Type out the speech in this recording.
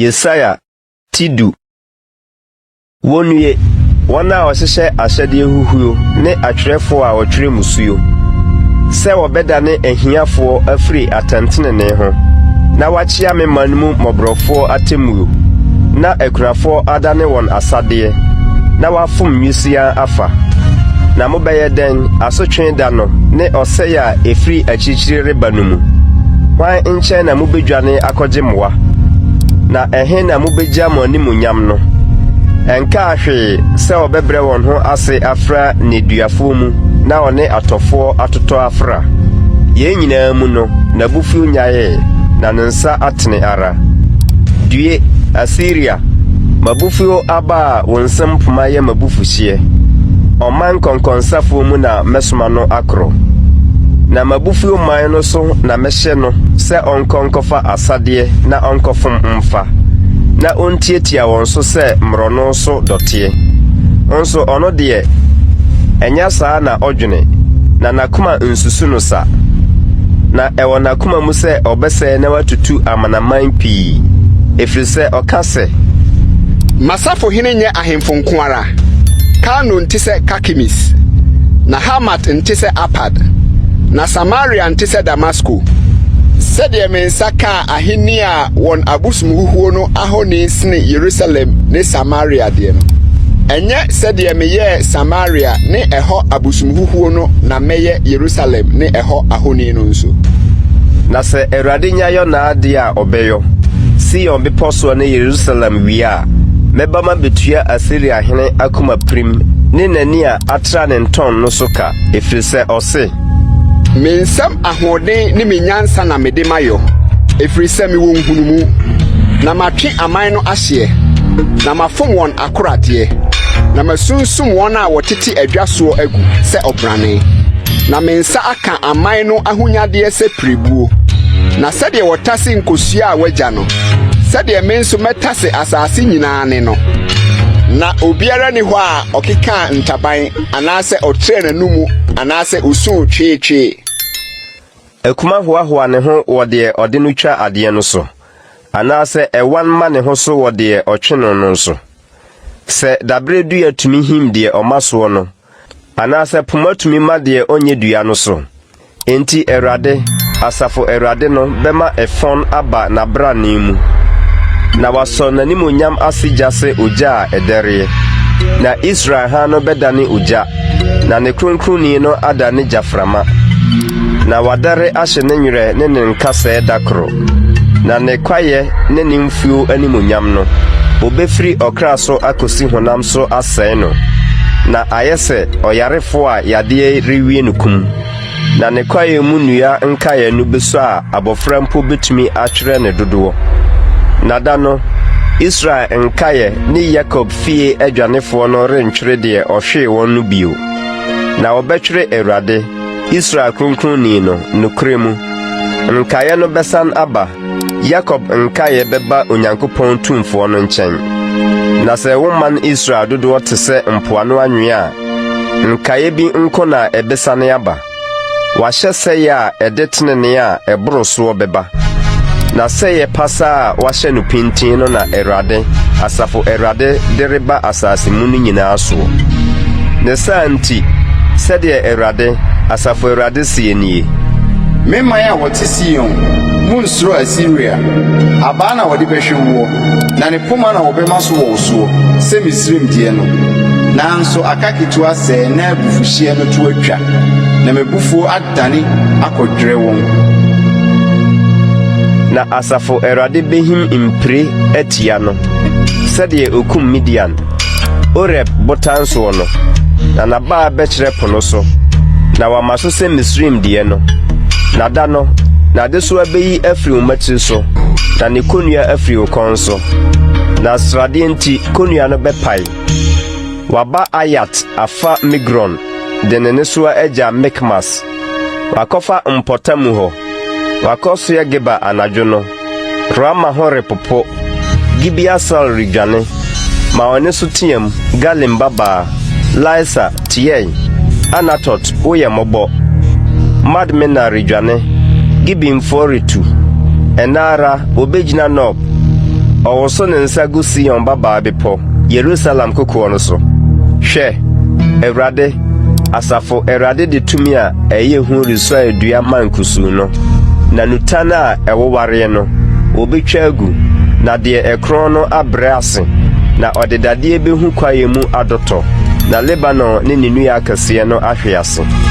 Yesaya Tidu Wonye wana wasese asade huhuo ne atwerefo a wotwere musuyo se wobeda ne ehiafo afri atantene ne ho na wachia me manmu mobrofo atemuo na ekunafo adane won asade na wafom nwisia afa na mobeye den asotwen da no ne oseya efri achichiri rebanumu wan enche na mobedwane akogyemoa na ehe na mobegya monimu nyam no enka ahwe se obebre won ho ase afra ne duafo mu na one atofo atoto afra ye nyina mu no na bufu nyaye na nensa atene ara due Assyria mabufu aba wonsam puma ye mabufu hye oman konkonsafo mu na mesoma no akro na mabufu man no so na mehye no se onkonkofa asade na onkofom mfa na ontietia won so se mrono so dotie onso ono de enya saa na odwene na nakuma nsusu no sa na ewo nakuma mu se obese na watutu amanaman pii efrise okase Masafo hine nye ahemfo nkoara Kano ntise Kakimis na Hamat ntise Apad na Samaria ntise Damasco sede mensa ka ahini a won abusum huhuo no ahoni sne Jerusalem ne Samaria de no enye sede meye Samaria ne eho abusum huhuo no na meye Jerusalem ne eho ahoni no nso na se Erade nyayo na ade a obeyo Sion beposo ne Jerusalem wia mebama betua Assyria hene akuma prim ne nani a atra ne nton no soka efrise ose mensam ahoden ne menyansa na mede mayo efrise me won hunumu na matwe aman no ahye na mafom won akorade na masunsum won a wotete adwaso agu se obrane na mensa aka aman no ahunyade se prebuo na sede wotase nkosua a wagya no sede menso metase asase nyina ne no na obiara ni ho a okeka ntaban anase otre nanumu anase usu twetwe ekuma hoahoa ne ho wode ode no twa ade no so anase ewan ma ne ho so wode otweno no so se dabre du yatumi him de omaso no anase pumatumi ma de onye dua no so enti Erade asafo Erade no bema efon aba na bra nimu na waso nanimu nyam asijase uja edere na Israel ha no bedani uja na ne kronkroni no adane jaframa na wadare ahye ne nwere ne nkase dakro na ne kwaye ne nimfuo animu nyam no obefri okraso akosi honam so asɛe no na ayese oyarefo a yade rewie nukum na ne kwaye mu nua nkaye no beso a abofra mpo betumi atwere ne dodowo na da no Israel nkaye ni Jacob fie adwanefo no rentwere de ohwe won no bio na obetwere Erade Israel kronkroni no nukremu nkaye no besan aba Jacob nkaye beba onyankopɔn tumfo no nkyɛn na sɛ woman Israel dodo tese mpoano anwea nkaye bi nko na ebesane aba wahyɛ sɛ ya edetene a eboro so beba na sɛ ye pasa wahyɛ no pintin no na Erade asafo Erade de reba asase mu no nyinaa so ne santi sɛde Erade asafo Erade sie nie mema ya wote Sion munsuro Assyria abana wode behwe wo na ne poma na wobema so wo so se Misrim die no nanso akaketu asɛ na abufuhye no to atwa na mebufuo adane akodwere won na asafo Erade behim impre atia no sɛde okum Midian Oreb botanso no na naba bekyere pono so na wamaso se Misrim die no na da no na de so abeyi afri umati so na ne konua afri okonso na srade enti konua no bepai waba Ayat afa Migron de ne so agya Mikmas wakofa mpotamu ho wakoso ya Geba anadwo no Rama hore popo Gibea sal ridwane ma one so tiam Galim baba Laisa tiye Anatot oye mobo Madmena ridwane Gibim foritu Enara obejina nob ɔwɔ ne nsa gu Sion babaa bepɔ Yerusalem kokoɔ no so. Hwɛ, Awurade, asafo Awurade de tumi a ɛyɛ hu resɔ adua man kusu no, na nutan a ɛwowareɛ no obetwa agu, na deɛ ɛkron no abrɛ ase, na ɔde dadeɛ behu kwaeɛ mu adɔtɔ, na Lebanon ne ne nnua akɛseɛ no ahwe ase.